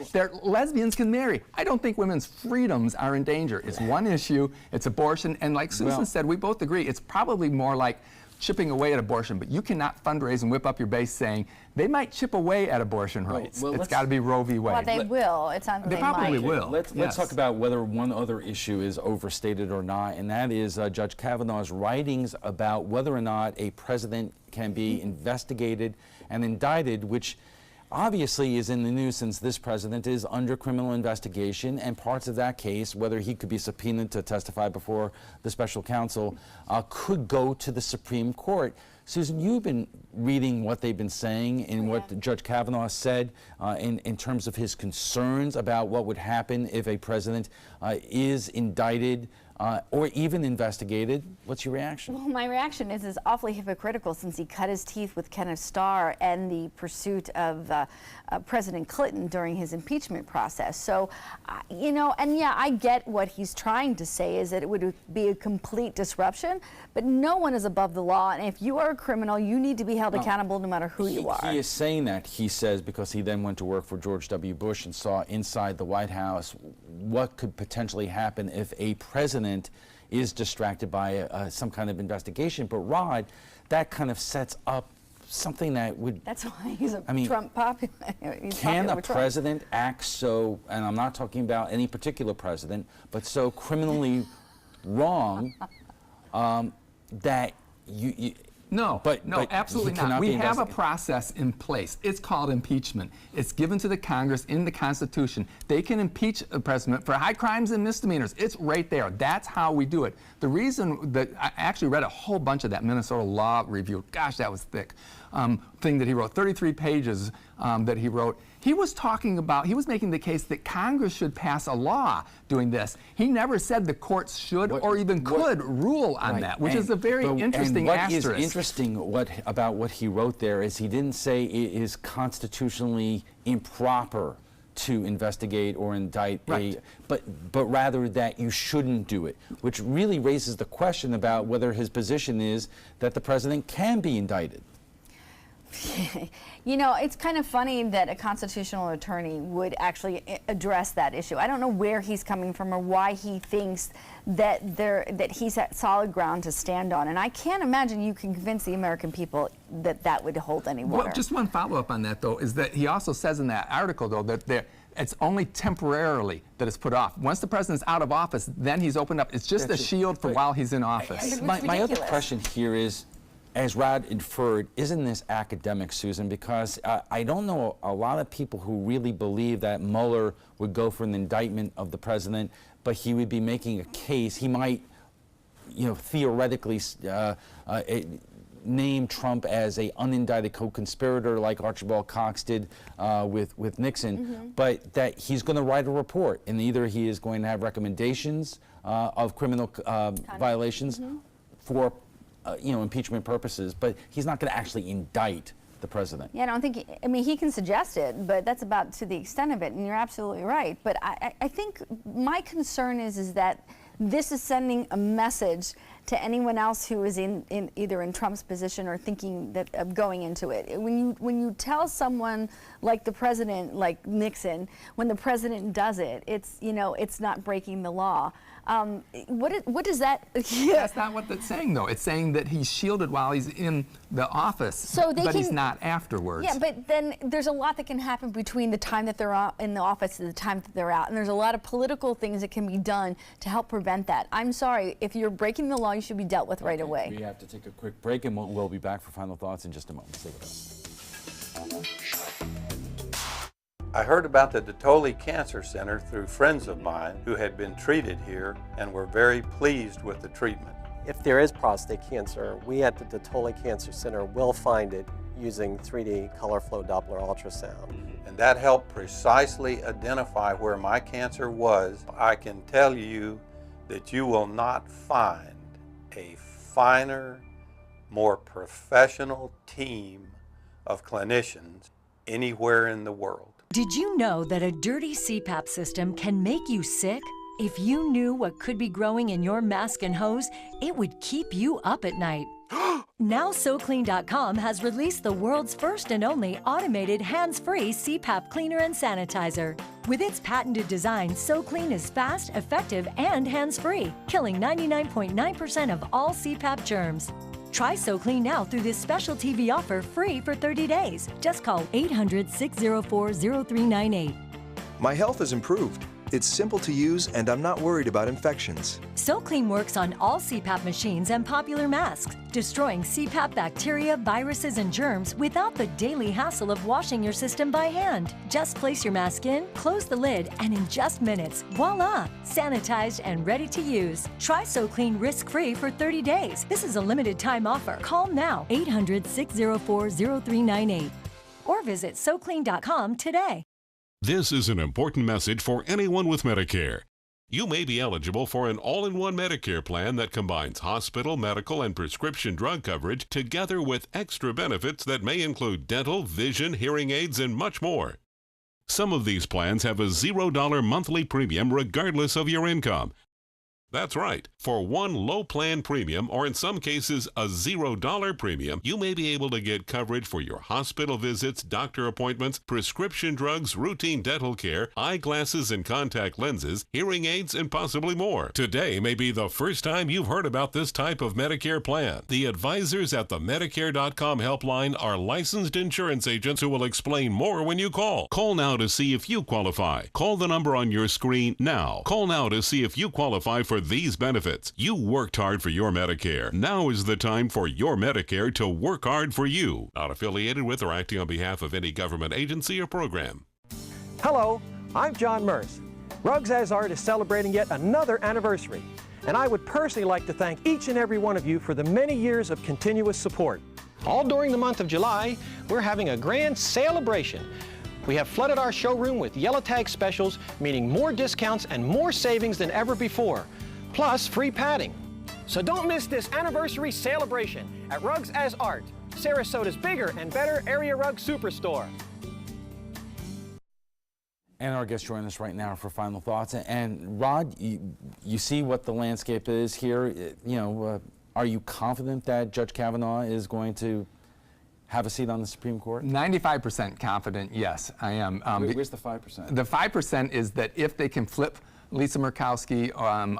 Lesbians can marry. I don't think women's freedoms are in danger. It's one issue, it's abortion, and like Susan said, we both agree, it's probably more like chipping away at abortion, but you cannot fundraise and whip up your base saying they might chip away at abortion rights. It's got to be Roe v. Wade. Well, they will. It's not that they probably will. Let's talk about whether one other issue is overstated or not, and that is Judge Kavanaugh's writings about whether or not a president can be investigated and indicted, which obviously is in the news since this president is under criminal investigation, and parts of that case, whether he could be subpoenaed to testify before the special counsel, could go to the Supreme Court. Susan, you've been reading what they've been saying and what Judge Kavanaugh said in terms of his concerns about what would happen if a president is indicted or even investigated. What's your reaction? Well, my reaction is awfully hypocritical since he cut his teeth with Kenneth Starr and the pursuit of President Clinton during his impeachment process. So, you know, and yeah, I get what he's trying to say is that it would be a complete disruption, but no one is above the law, and if you are a criminal, you need to be held accountable no matter who you are. He is saying that, he says, because he then went to work for George W. Bush and saw inside the White House what could potentially happen if a president is distracted by some kind of investigation. But Rod, that kind of sets up something that would... That's why he's Trump popular. Can a president act so, and I'm not talking about any particular president, but so criminally wrong that you No, absolutely not. We have a process in place. It's called impeachment. It's given to the Congress in the Constitution. They can impeach a president for high crimes and misdemeanors. It's right there. That's how we do it. The reason that I actually read a whole bunch of that Minnesota Law Review, gosh, that was thick, thing that he wrote, 33 pages that he wrote. He was talking about, he was making the case that Congress should pass a law doing this. He never said the courts should or even could rule on that, which is a very interesting asterisk. What is interesting about what he wrote there is he didn't say it is constitutionally improper to investigate or indict but rather that you shouldn't do it, which really raises the question about whether his position is that the president can be indicted. You know, it's kind of funny that a constitutional attorney would actually address that issue. I don't know where he's coming from or why he thinks that he's at solid ground to stand on. And I can't imagine you can convince the American people that that would hold any water. Well, just one follow-up on that, though, is that he also says in that article, though, that it's only temporarily that it's put off. Once the president's out of office, then he's opened up. It's just a shield for while he's in office. My other question here is, as Rod inferred, isn't this academic, Susan? Because I don't know a lot of people who really believe that Mueller would go for an indictment of the president, but he would be making a case. He might, you know, theoretically name Trump as a unindicted co-conspirator like Archibald Cox did with Nixon, but that he's going to write a report, and either he is going to have recommendations of criminal violations for you know, impeachment purposes, but he's not going to actually indict the president. Yeah, I don't think, I mean, he can suggest it, but that's about to the extent of it, and you're absolutely right. But I think my concern is that this is sending a message to anyone else who is either in Trump's position or thinking that of going into it. When you tell someone like the president, like Nixon, when the president does it, it's, you know, it's not breaking the law. What does that? That's not what that's saying, though. It's saying that he's shielded while he's in the office, but he's not afterwards. Yeah, but then there's a lot that can happen between the time that they're in the office and the time that they're out, and there's a lot of political things that can be done to help prevent that. I'm sorry, if you're breaking the law, you should be dealt with right away. We have to take a quick break, and we'll be back for final thoughts in just a moment. Stay with us. I heard about the Dotoli Cancer Center through friends of mine who had been treated here and were very pleased with the treatment. If there is prostate cancer, we at the Dotoli Cancer Center will find it using 3D color flow Doppler ultrasound. And that helped precisely identify where my cancer was. I can tell you that you will not find a finer, more professional team of clinicians anywhere in the world. Did you know that a dirty CPAP system can make you sick? If you knew what could be growing in your mask and hose, it would keep you up at night. Now SoClean.com has released the world's first and only automated hands-free CPAP cleaner and sanitizer. With its patented design, SoClean is fast, effective, and hands-free, killing 99.9% of all CPAP germs. Try SoClean now through this special TV offer free for 30 days. Just call 800-604-0398. My health has improved. It's simple to use, and I'm not worried about infections. SoClean works on all CPAP machines and popular masks, destroying CPAP bacteria, viruses, and germs without the daily hassle of washing your system by hand. Just place your mask in, close the lid, and in just minutes, voila! Sanitized and ready to use. Try SoClean risk-free for 30 days. This is a limited time offer. Call now, 800-604-0398. Or visit SoClean.com today. This is an important message for anyone with Medicare. You may be eligible for an all-in-one Medicare plan that combines hospital, medical, and prescription drug coverage together with extra benefits that may include dental, vision, hearing aids, and much more. Some of these plans have a $0 monthly premium regardless of your income. That's right. For one low plan premium, or in some cases a $0 premium, you may be able to get coverage for your hospital visits, doctor appointments, prescription drugs, routine dental care, eyeglasses and contact lenses, hearing aids, and possibly more. Today may be the first time you've heard about this type of Medicare plan. The advisors at the Medicare.com helpline are licensed insurance agents who will explain more when you call. Call now to see if you qualify. Call the number on your screen now. Call now to see if you qualify for these benefits. You worked hard for your Medicare. Now is the time for your Medicare to work hard for you. Not affiliated with or acting on behalf of any government agency or program. Hello, I'm John Merce. Rugs As Art is celebrating yet another anniversary, and I would personally like to thank each and every one of you for the many years of continuous support. All during the month of July, we're having a grand celebration. We have flooded our showroom with yellow tag specials, meaning more discounts and more savings than ever before, plus free padding. So don't miss this anniversary celebration at Rugs As Art, Sarasota's bigger and better area rug superstore. And our guests join us right now for final thoughts. And Rod, you see what the landscape is here. Are you confident that Judge Kavanaugh is going to have a seat on the Supreme Court? 95% confident, yes, I am. Where's the 5%? The 5% is that if they can flip Lisa Murkowski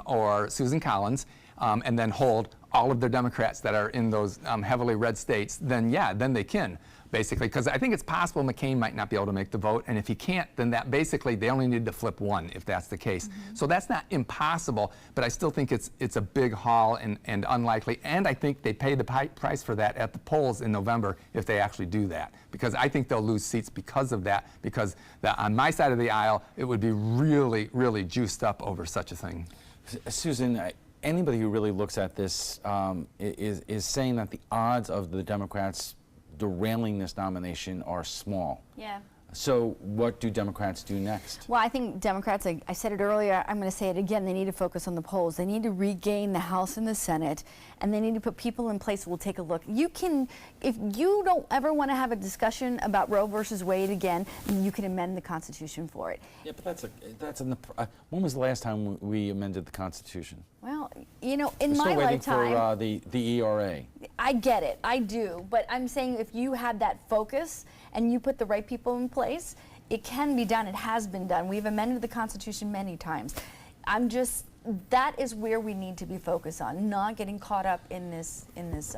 or Susan Collins and then hold all of their Democrats that are in those heavily red states, then yeah, then they can, basically. Because I think it's possible McCain might not be able to make the vote, and if he can't, then that basically they only need to flip one if that's the case. So that's not impossible, but I still think it's a big haul and unlikely, and I think they pay the price for that at the polls in November if they actually do that, because I think they'll lose seats because of that, because on my side of the aisle, it would be really, really juiced up over such a thing. Susan, anybody who really looks at this is saying that the odds of the Democrats derailing this nomination are small. Yeah. So what do Democrats do next? Well, I think Democrats, I said it earlier, I'm going to say it again, they need to focus on the polls. They need to regain the House and the Senate, and they need to put people in place who will take a look. You can, if you don't ever want to have a discussion about Roe versus Wade again, you can amend the Constitution for it. Yeah, but when was the last time we amended the Constitution? Well, in my lifetime... We're still waiting for the ERA. I get it, I do, but I'm saying if you have that focus and you put the right people in place, it can be done. It has been done. We've amended the Constitution many times. That is where we need to be focused on, not getting caught up in this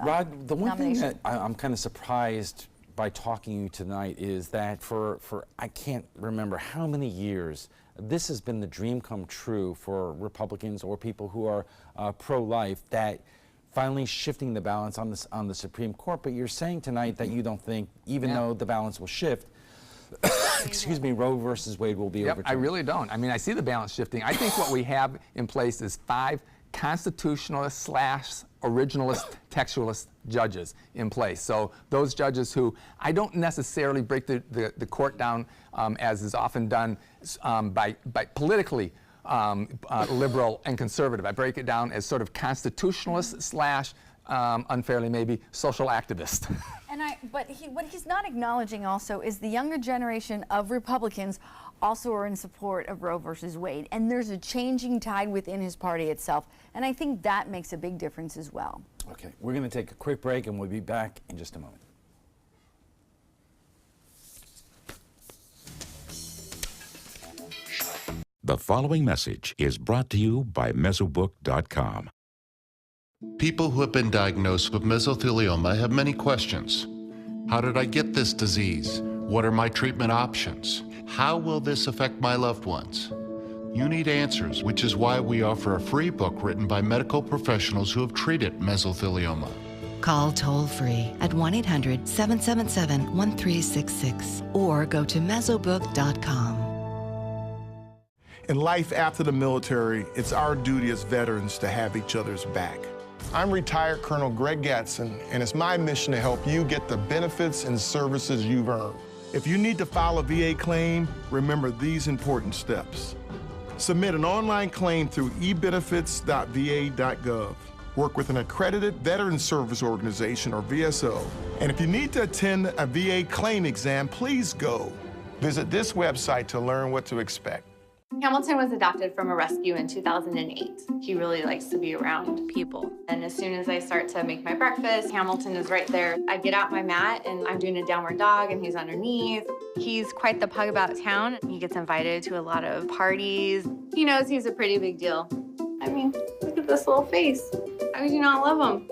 Rod, the one thing nomination. that I'm kind of surprised by talking to you tonight is that for I can't remember how many years, this has been the dream come true for Republicans or people who are pro-life, that finally shifting the balance on the Supreme Court. But you're saying tonight that you don't think, even though the balance will shift, excuse me, Roe versus Wade will be overturned. I really don't. I mean, I see the balance shifting. I think what we have in place is 5 constitutionalist / originalist textualist judges in place. So those judges who I don't necessarily break the court down as is often done by politically liberal and conservative. I break it down as sort of constitutionalist / unfairly maybe social activist. But what he's not acknowledging also is the younger generation of Republicans also are in support of Roe versus Wade, and there's a changing tide within his party itself, and I think that makes a big difference as well. Okay, we're going to take a quick break and we'll be back in just a moment. The following message is brought to you by Mesobook.com. People who have been diagnosed with mesothelioma have many questions. How did I get this disease? What are my treatment options? How will this affect my loved ones? You need answers, which is why we offer a free book written by medical professionals who have treated mesothelioma. Call toll-free at 1-800-777-1366 or go to mesobook.com. In life after the military, it's our duty as veterans to have each other's back. I'm retired Colonel Greg Gatson, and it's my mission to help you get the benefits and services you've earned. If you need to file a VA claim, remember these important steps. Submit an online claim through ebenefits.va.gov. Work with an accredited Veterans Service Organization, or VSO. And if you need to attend a VA claim exam, please go. Visit this website to learn what to expect. Hamilton was adopted from a rescue in 2008. He really likes to be around people. And as soon as I start to make my breakfast, Hamilton is right there. I get out my mat and I'm doing a downward dog and he's underneath. He's quite the pug about town. He gets invited to a lot of parties. He knows he's a pretty big deal. I mean, look at this little face. How could you not love him?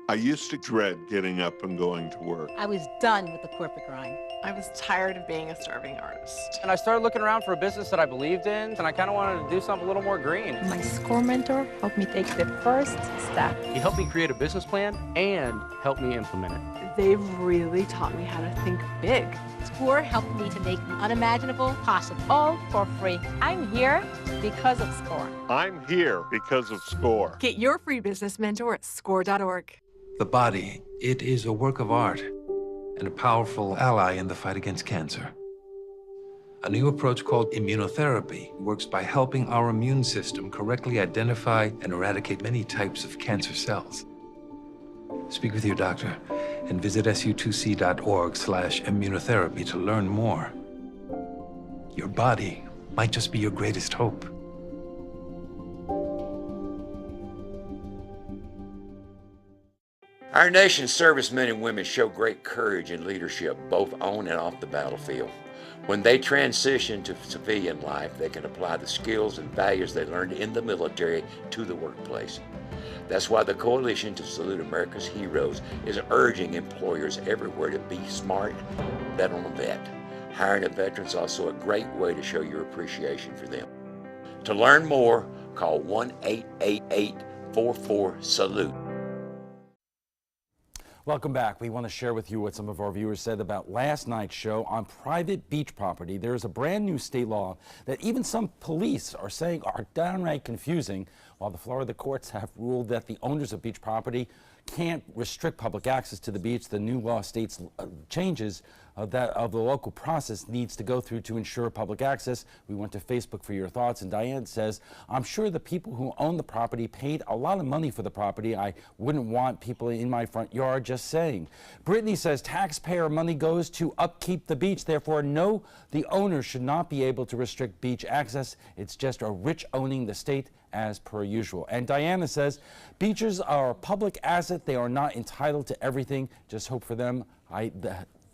I used to dread getting up and going to work. I was done with the corporate grind. I was tired of being a starving artist. And I started looking around for a business that I believed in, and I kind of wanted to do something a little more green. My SCORE mentor helped me take the first step. He helped me create a business plan and helped me implement it. They've really taught me how to think big. SCORE helped me to make the unimaginable possible, all for free. I'm here because of SCORE. I'm here because of SCORE. Get your free business mentor at SCORE.org. The body, it is a work of art and a powerful ally in the fight against cancer. A new approach called immunotherapy works by helping our immune system correctly identify and eradicate many types of cancer cells. Speak with your doctor and visit su2c.org/immunotherapy to learn more. Your body might just be your greatest hope. Our nation's servicemen and women show great courage and leadership, both on and off the battlefield. When they transition to civilian life, they can apply the skills and values they learned in the military to the workplace. That's why the Coalition to Salute America's Heroes is urging employers everywhere to be smart, bet on a vet. Hiring a veteran is also a great way to show your appreciation for them. To learn more, call 1-888-44-SALUTE. Welcome back. We want to share with you what some of our viewers said about last night's show. On private beach property, there is a brand new state law that even some police are saying are downright confusing, while the Florida courts have ruled that the owners of beach property can't restrict public access to the beach. The new law states changes of the local process needs to go through to ensure public access. We went to Facebook for your thoughts, and Diane says, I'm sure the people who own the property paid a lot of money for the property. I wouldn't want people in my front yard, just saying. Brittany says taxpayer money goes to upkeep the beach, therefore no, the owner should not be able to restrict beach access. It's just a rich owning the state as per usual. And Diana says, beaches are a public asset. They are not entitled to everything. Just hope for them. I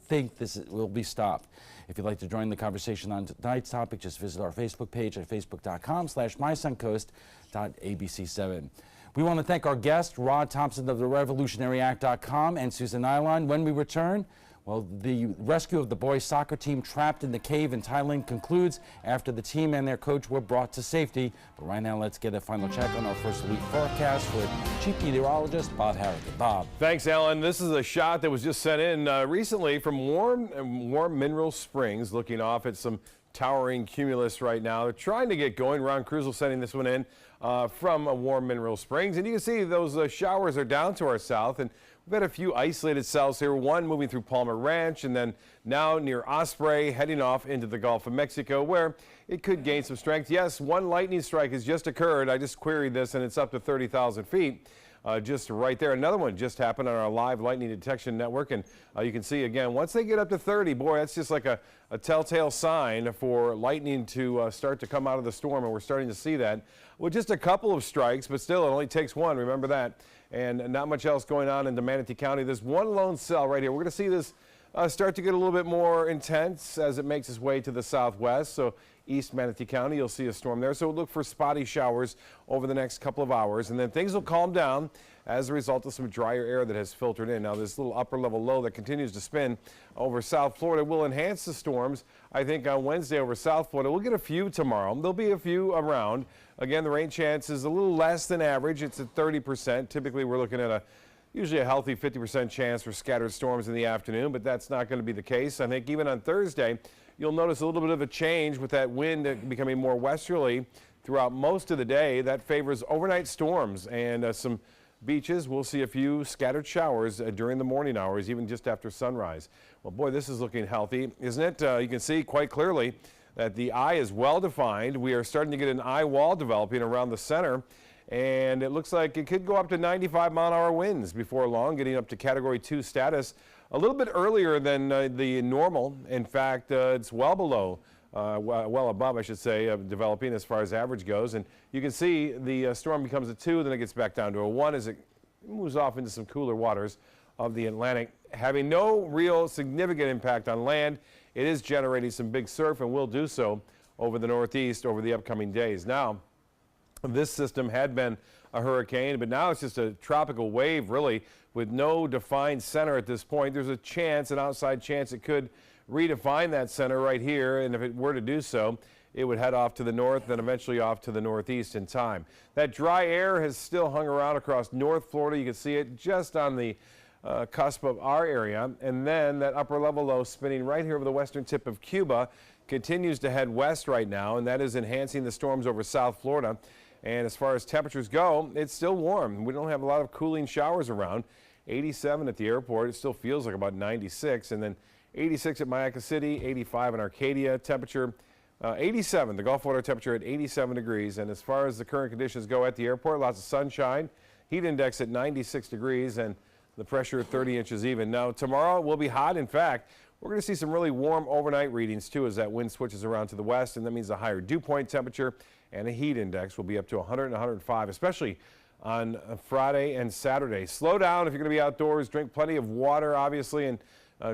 think this will be stopped. If you'd like to join the conversation on tonight's topic, just visit our Facebook page at facebook.com/mysuncoast.abc7. We want to thank our guest, Rod Thompson of the RevolutionaryAct.com, and Susan Nylon. When we return, well, the rescue of the boys' soccer team trapped in the cave in Thailand concludes after the team and their coach were brought to safety. But right now, let's get a final check on our first elite forecast with Chief Meteorologist Bob Harrigan. Bob. Thanks, Alan. This is a shot that was just sent in recently from warm Mineral Springs, looking off at some towering cumulus right now. They're trying to get going. Ron Cruzel sending this one in from warm Mineral Springs. And you can see those showers are down to our south. And we've got a few isolated cells here, one moving through Palmer Ranch and then now near Osprey, heading off into the Gulf of Mexico, where it could gain some strength. Yes, one lightning strike has just occurred. I just queried this, and it's up to 30,000 feet. just right there. Another one just happened on our live lightning detection network, and you can see again, once they get up to 30, boy, that's just like a telltale sign for lightning to start to come out of the storm, and we're starting to see that with just a couple of strikes, but still it only takes one, remember that, and not much else going on into Manatee County. There's one lone cell right here. We're going to see this start to get a little bit more intense as it makes its way to the southwest. So East Manatee County, you'll see a storm there. So look for spotty showers over the next couple of hours, and then things will calm down as a result of some drier air that has filtered in. Now this little upper level low that continues to spin over South Florida will enhance the storms. I think on Wednesday over South Florida, we'll get a few tomorrow. There'll be a few around. Again, the rain chance is a little less than average. It's at 30%. Typically we're looking at usually a healthy 50% chance for scattered storms in the afternoon, but that's not going to be the case. I think even on Thursday, you'll notice a little bit of a change with that wind becoming more westerly throughout most of the day. That favors overnight storms and some beaches. We'll see a few scattered showers during the morning hours, even just after sunrise. Well, boy, this is looking healthy, isn't it? You can see quite clearly that the eye is well defined. We are starting to get an eye wall developing around the center, and it looks like it could go up to 95-mile-an-hour winds before long, getting up to Category 2 status a little bit earlier than the normal. In fact, it's well below, well above, I should say, developing as far as average goes. And you can see the storm becomes a 2, then it gets back down to a 1 as it moves off into some cooler waters of the Atlantic. Having no real significant impact on land, it is generating some big surf and will do so over the Northeast over the upcoming days. Now, this system had been a hurricane, but now it's just a tropical wave, really, with no defined center at this point. There's a chance, an outside chance, it could redefine that center right here, and if it were to do so, it would head off to the north, then eventually off to the northeast in time. That dry air has still hung around across North Florida. You can see it just on the cusp of our area, and then that upper level low spinning right here over the western tip of Cuba continues to head west right now, and that is enhancing the storms over South Florida. And as far as temperatures go, it's still warm. We don't have a lot of cooling showers around. 87 at the airport. It still feels like about 96. And then 86 at Mayaca City, 85 in Arcadia. Temperature 87. The Gulf water temperature at 87 degrees. And as far as the current conditions go at the airport, lots of sunshine. Heat index at 96 degrees and the pressure 30 inches even. Now tomorrow will be hot. In fact, we're going to see some really warm overnight readings too as that wind switches around to the west, and that means a higher dew point temperature and a heat index will be up to 100 and 105, especially on Friday and Saturday. Slow down if you're going to be outdoors. Drink plenty of water, obviously, and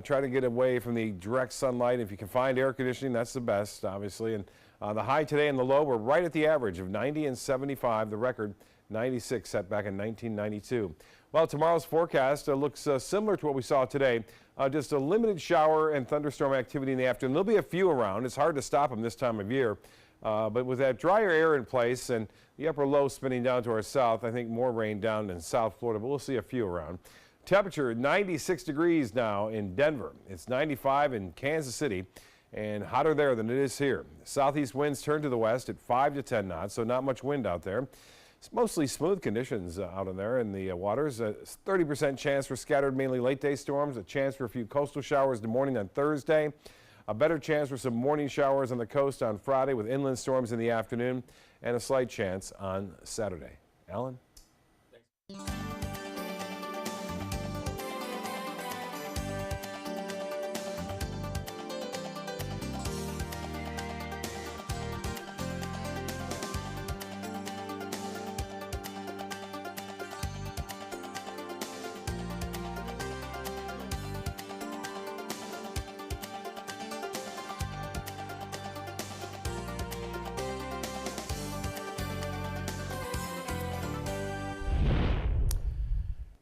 try to get away from the direct sunlight. If you can find air conditioning, that's the best, obviously. And the high today and the low were right at the average of 90 and 75, the record 96 set back in 1992. Well, tomorrow's forecast looks similar to what we saw today. Just a limited shower and thunderstorm activity in the afternoon. There'll be a few around. It's hard to stop them this time of year. But with that drier air in place and the upper low spinning down to our south, I think more rain down in South Florida, but we'll see a few around. Temperature 96 degrees now in Denver. It's 95 in Kansas City and hotter there than it is here. Southeast winds turn to the west at 5 to 10 knots, so not much wind out there. It's mostly smooth conditions out in there in the waters. 30% chance for scattered, mainly late day storms, a chance for a few coastal showers in the morning on Thursday. A better chance for some morning showers on the coast on Friday with inland storms in the afternoon, and a slight chance on Saturday. Alan? Thanks.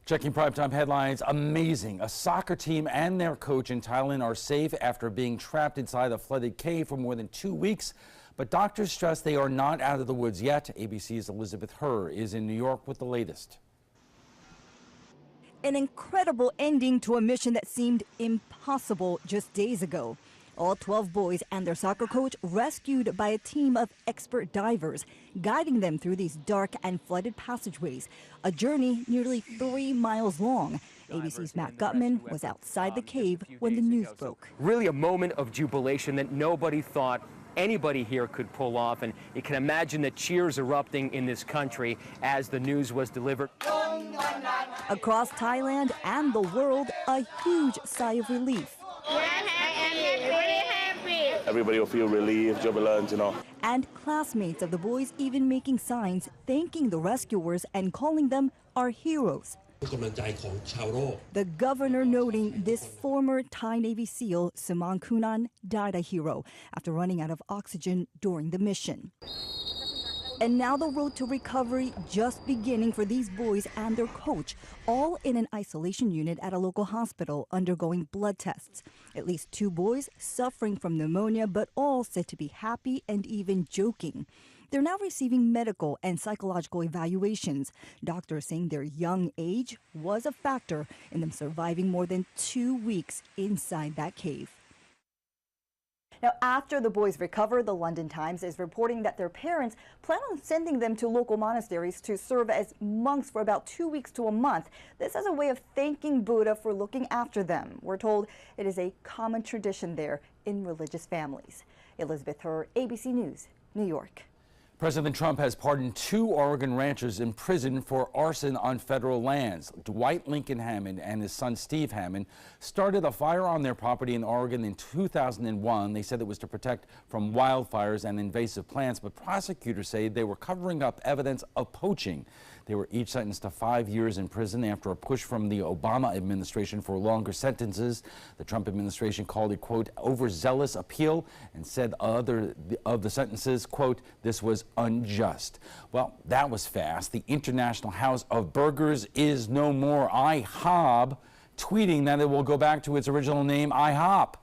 Checking primetime headlines, amazing. A soccer team and their coach in Thailand are safe after being trapped inside a flooded cave for more than 2 weeks. But doctors stress they are not out of the woods yet. ABC's Elizabeth Herr is in New York with the latest. An incredible ending to a mission that seemed impossible just days ago. All 12 boys and their soccer coach rescued by a team of expert divers, guiding them through these dark and flooded passageways, a journey nearly 3 miles long. ABC's Matt Gutman was outside the cave when the news broke. Really a moment of jubilation that nobody thought anybody here could pull off, and you can imagine the cheers erupting in this country as the news was delivered. Across Thailand and the world, a huge sigh of relief. Everybody will feel relieved, jubilant, you know. And classmates of the boys even making signs thanking the rescuers and calling them our heroes. The governor noting this former Thai Navy SEAL, Saman Kunan, died a hero after running out of oxygen during the mission. And now the road to recovery just beginning for these boys and their coach, all in an isolation unit at a local hospital undergoing blood tests. At least 2 boys suffering from pneumonia, but all said to be happy and even joking. They're now receiving medical and psychological evaluations. Doctors saying their young age was a factor in them surviving more than 2 weeks inside that cave. Now, after the boys recover, the London Times is reporting that their parents plan on sending them to local monasteries to serve as monks for about 2 weeks to a month. This as a way of thanking Buddha for looking after them. We're told it is a common tradition there in religious families. Elizabeth Herr, ABC News, New York. President Trump has pardoned 2 Oregon ranchers in prison for arson on federal lands. Dwight Lincoln Hammond and his son Steve Hammond started a fire on their property in Oregon in 2001. They said it was to protect from wildfires and invasive plants, but prosecutors say they were covering up evidence of poaching. They were each sentenced to 5 years in prison after a push from the Obama administration for longer sentences. The Trump administration called it, quote, overzealous appeal and said of the sentences, quote, this was unjust. Well, that was fast. The International House of Burgers is no more. IHOB tweeting that it will go back to its original name, IHOP.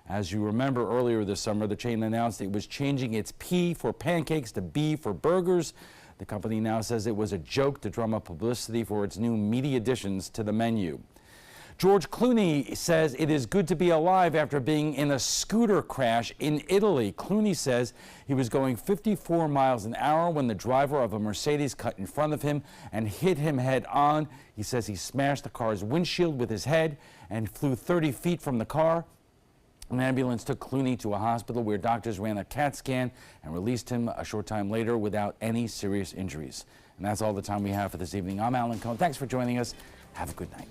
As you remember, earlier this summer, the chain announced it was changing its P for pancakes to B for burgers. The company now says it was a joke to drum up publicity for its new meaty additions to the menu. George Clooney says it is good to be alive after being in a scooter crash in Italy. Clooney says he was going 54 miles an hour when the driver of a Mercedes cut in front of him and hit him head on. He says he smashed the car's windshield with his head and flew 30 feet from the car. An ambulance took Clooney to a hospital where doctors ran a CAT scan and released him a short time later without any serious injuries. And that's all the time we have for this evening. I'm Alan Cohn. Thanks for joining us. Have a good night.